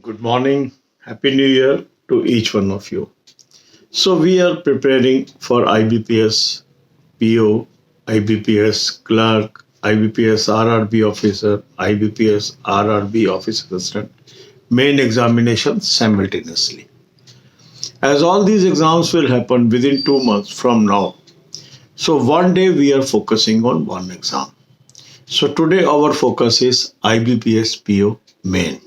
Good morning. Happy New Year to each one of you. So, we are preparing for IBPS PO, IBPS clerk, IBPS RRB officer, IBPS RRB office assistant, main examination simultaneously. As all these exams will happen within 2 months from now, so one day we are focusing on one exam. So, today our focus is IBPS PO main.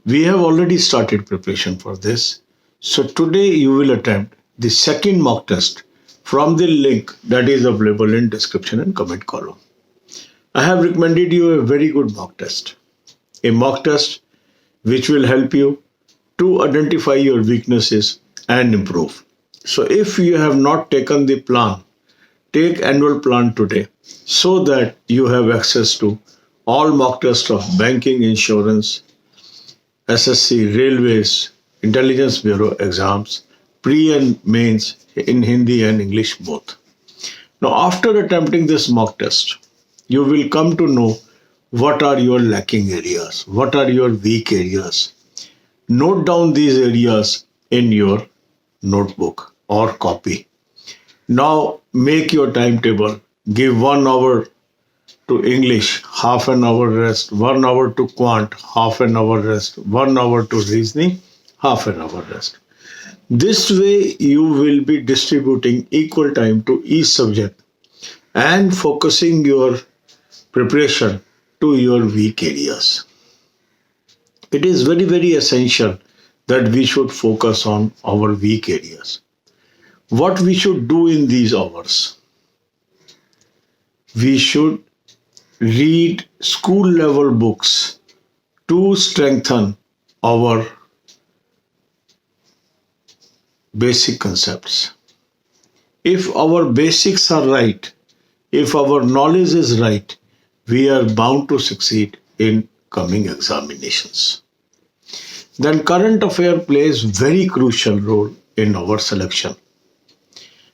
We have already started preparation for this. So today you will attempt the second mock test from the link that is available in description and comment column. I have recommended you a very good mock test. A mock test which will help you to identify your weaknesses and improve. So if you have not taken the plan, take annual plan today so that you have access to all mock tests of banking, insurance, SSC, Railways, Intelligence Bureau exams, pre and mains in Hindi and English both. Now, after attempting this mock test, you will come to know what are your lacking areas, what are your weak areas. Note down these areas in your notebook or copy. Now, make your timetable. Give 1 hour to English, half an hour rest, 1 hour to quant, half an hour rest, 1 hour to reasoning, half an hour rest. This way, you will be distributing equal time to each subject and focusing your preparation to your weak areas. It is very, very essential that we should focus on our weak areas. What we should do in these hours? We should read school level books to strengthen our basic concepts. If our basics are right, if our knowledge is right, we are bound to succeed in coming examinations. Then current affair plays very crucial role in our selection.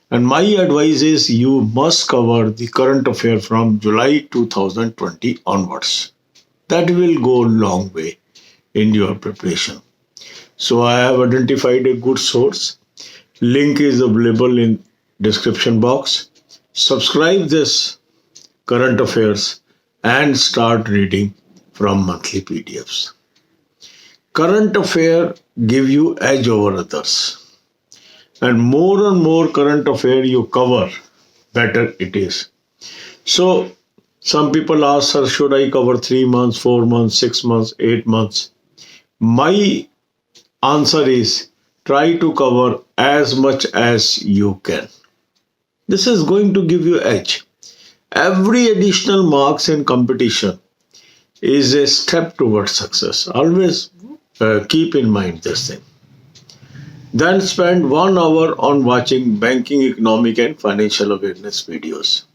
And my advice is you must cover the current affair from July 2020 onwards. That will go a long way in your preparation. So I have identified a good source. Link is available in description box. Subscribe this current affairs and start reading from monthly PDFs. Current affair give you edge over others. And more current affair you cover, better it is. So some people ask, sir, should I cover 3 months, 4 months, 6 months, 8 months? My answer is try to cover as much as you can. This is going to give you edge. Every additional marks in competition is a step towards success. Always keep in mind this thing. Then spend 1 hour on watching banking, economic and financial awareness videos.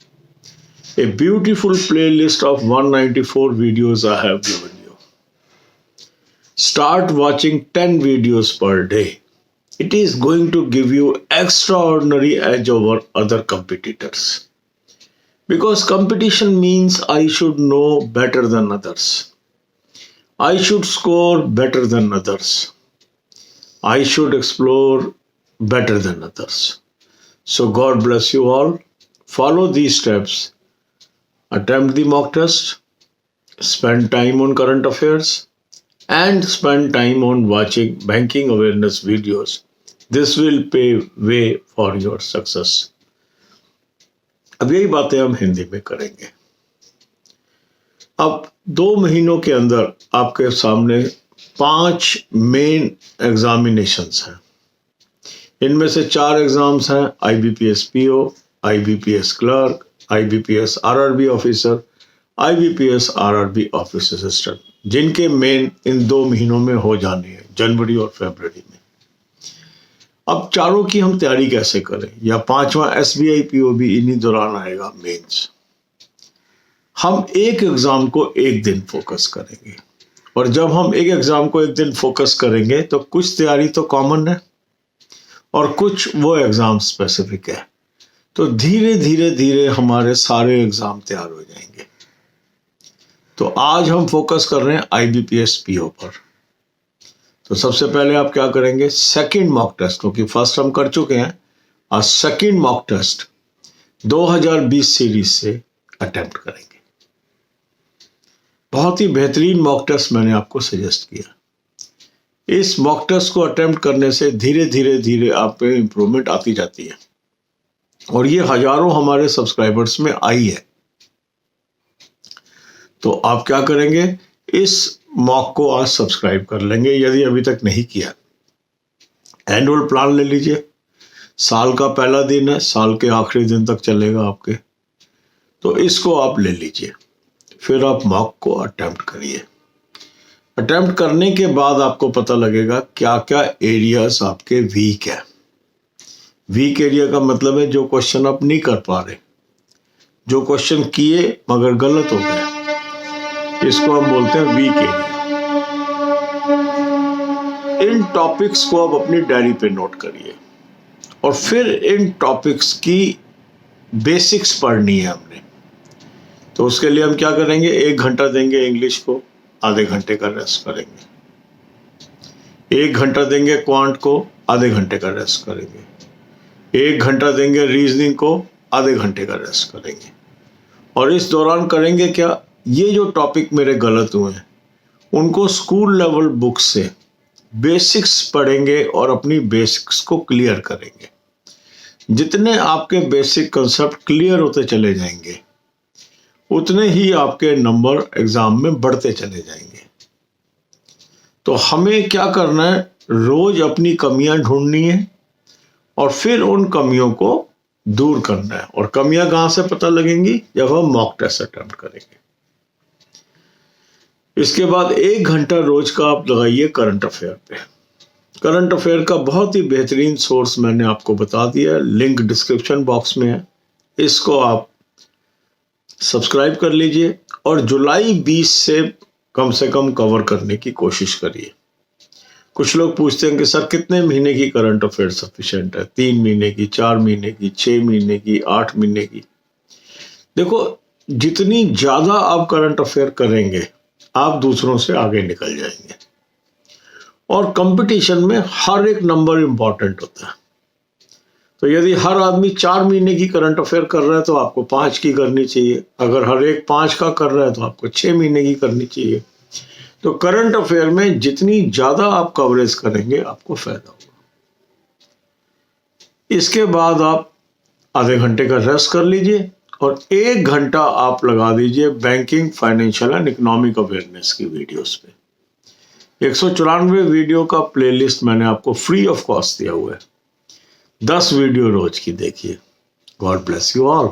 A beautiful playlist of 194 videos I have given you. Start watching 10 videos per day. It is going to give you extraordinary edge over other competitors. Because competition means I should know better than others. I should score better than others. I should explore better than others. So God bless you all. Follow these steps. Attempt the mock test. Spend time on current affairs. And spend time on watching banking awareness videos. This will pave way for your success. अब यही बातें हम हिंदी में करेंगे. अब 2 महीनों के अंदर आपके सामने 5 मेन एग्जामिनेशंस हैं. इनमें से 4 एग्जाम्स हैं IBPS PO, IBPS clerk, IBPS RRB officer, IBPS RRB office assistant, जिनके मेन इन 2 महीनों में हो जाने हैं, जनवरी और फरवरी में. अब चारों की हम तैयारी कैसे करें, या 5वां SBI PO भी इन्हीं दौरान आएगा मेंस. हम एक एग्जाम को एक दिन फोकस करेंगे. और जब हम एक एग्जाम को एक दिन फोकस करेंगे तो कुछ तैयारी तो कॉमन है और कुछ वो एग्जाम स्पेसिफिक है. तो धीरे धीरे धीरे हमारे सारे एग्जाम तैयार हो जाएंगे. तो आज हम फोकस कर रहे हैं IBPS PO पर. तो सबसे पहले आप क्या करेंगे, सेकंड मॉक टेस्ट, क्योंकि फर्स्ट हम कर चुके हैं, और सेकंड मॉक टेस्ट 2020 सीरीज से अटेम्प्ट करेंगे। बहुत ही बेहतरीन मॉक टेस्ट मैंने आपको सजेस्ट किया। इस मॉक टेस्ट को अटेम्प्ट करने से धीरे धीरे धीरे आप में इंप्रूवमेंट आती जाती है, और ये हजारों हमारे सब्सक्राइबर्स में आई है। तो आप क्या करेंगे, इस मॉक को आज सब्सक्राइब कर लेंगे यदि अभी तक नहीं किया। एनुअल प्लान ले लीजिए, साल का पहला दिन है, साल के आखिरी दिन तक चलेगा आपके, तो इसको आप ले लीजिए। फिर आप मॉक को अटेम्प्ट करिए। अटेम्प्ट करने के बाद आपको पता लगेगा क्या क्या एरियाज आपके वीक है। वीक एरिया का मतलब है जो क्वेश्चन आप नहीं कर पा रहे, जो क्वेश्चन किए मगर गलत हो गए, इसको हम बोलते हैं वीक एरिया। इन टॉपिक्स को आप अपनी डायरी पे नोट करिए, और फिर इन टॉपिक्स की बेसिक्स पढ़नी है हमने। तो उसके लिए हम क्या करेंगे, 1 घंटा देंगे इंग्लिश को, आधे घंटे का रेस्ट करेंगे। 1 घंटा देंगे क्वांट को, आधे घंटे का रेस्ट करेंगे। 1 घंटा देंगे रीजनिंग को, आधे घंटे का रेस्ट करेंगे। और इस दौरान करेंगे क्या, ये जो टॉपिक मेरे गलत हुए हैं उनको स्कूल लेवल बुक से बेसिक्स पढ़ेंगे और अपनी बेसिक्स को क्लियर करेंगे। जितने आपके बेसिक कंसेप्ट क्लियर होते चले जाएंगे, उतने ही आपके नंबर एग्जाम में बढ़ते चले जाएंगे। तो हमें क्या करना है, रोज अपनी कमियां ढूंढनी है और फिर उन कमियों को दूर करना है। और कमियां कहां से पता लगेंगी, जब हम मॉक टेस्ट अटेम्प्ट करेंगे। इसके बाद 1 घंटा रोज का आप लगाइए करंट अफेयर पे। करंट अफेयर का बहुत ही बेहतरीन सोर्स मैंने आपको बता दिया, लिंक डिस्क्रिप्शन बॉक्स में है, इसको आप सब्सक्राइब कर लीजिए और जुलाई 20 से कम कवर करने की कोशिश करिए। कुछ लोग पूछते हैं कि सर कितने महीने की करंट अफेयर सफिशिएंट है, 3 महीने की, 4 महीने की, 6 महीने की, 8 महीने की। देखो, जितनी ज्यादा आप करंट अफेयर करेंगे आप दूसरों से आगे निकल जाएंगे। और कंपटीशन में हर एक नंबर इंपॉर्टेंट होता है। तो यदि हर आदमी 4 महीने की करंट अफेयर कर रहा है तो आपको 5 की करनी चाहिए। अगर हर एक 5 का कर रहा है तो आपको 6 महीने की करनी चाहिए। तो करंट अफेयर में जितनी ज्यादा आप कवरेज करेंगे आपको फायदा होगा। इसके बाद आप आधे घंटे का रेस्ट कर लीजिए और 1 घंटा आप लगा दीजिए banking, financial and economic awareness की वीडियोस पे। 194 वीडियो का प्लेलिस्ट मैंने आपको फ्री ऑफ कॉस्ट दिया हुआ है। 10 वीडियो रोज की देखिए। God bless you all.